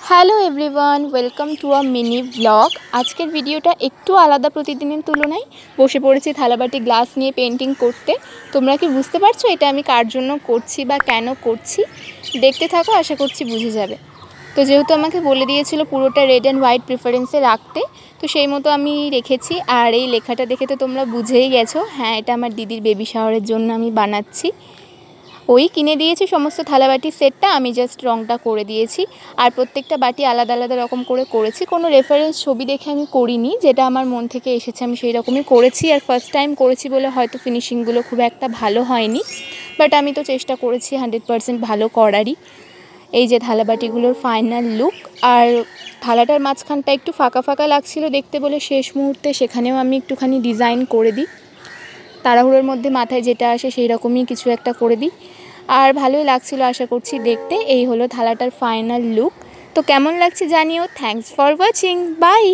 Hello everyone, welcome to a mini blog. আজকের ভিডিওটা একটু আলাদা প্রতিদিনের তুলনায়। বসে পড়েছি থালাবাটি গ্লাস নিয়ে পেন্টিং করতে। তোমরা কি বুঝতে পারছো এটা আমি কার জন্য করছি বা কেন করছি? দেখতে থাকো, আশা করছি বুঝে যাবে। তো যেহেতু আমাকে বলে দিয়েছিল পুরোটা রেড অ্যান্ড হোয়াইট প্রিফারেন্সে রাখতে, তো সেই মতো আমি রেখেছি। আর এই লেখাটা দেখে তো তোমরা বুঝেই গেছো, হ্যাঁ এটা আমার দিদির বেবি শাওয়ারের জন্য আমি বানাচ্ছি। ওই কিনে দিয়েছি সমস্ত থালাবাটির সেটটা, আমি জাস্ট রঙটা করে দিয়েছি। আর প্রত্যেকটা বাটি আলাদা আলাদা রকম করে করেছি, কোনো রেফারেন্স ছবি দেখে আমি করিনি, যেটা আমার মন থেকে এসেছে আমি সেই রকমই করেছি। আর ফার্স্ট টাইম করেছি বলে হয়তো ফিনিশিংগুলো খুব একটা ভালো হয়নি, বাট আমি তো চেষ্টা করেছি 100% ভালো করারই। এই যে থালাবাটিগুলোর ফাইনাল লুক। আর থালাটার মাঝখানটা একটু ফাঁকা ফাঁকা লাগছিল দেখতে বলে শেষ মুহূর্তে সেখানেও আমি একটুখানি ডিজাইন করে দিই, তাড়াহুড়োর মধ্যে মাথায় যেটা আসে সেই রকমই কিছু একটা করে দিই। আর ভালোই লাগছিল আশা করছি দেখতে। এই হলো থালাটার ফাইনাল লুক। তো কেমন লাগছে জানিও। Thanks for watching, by.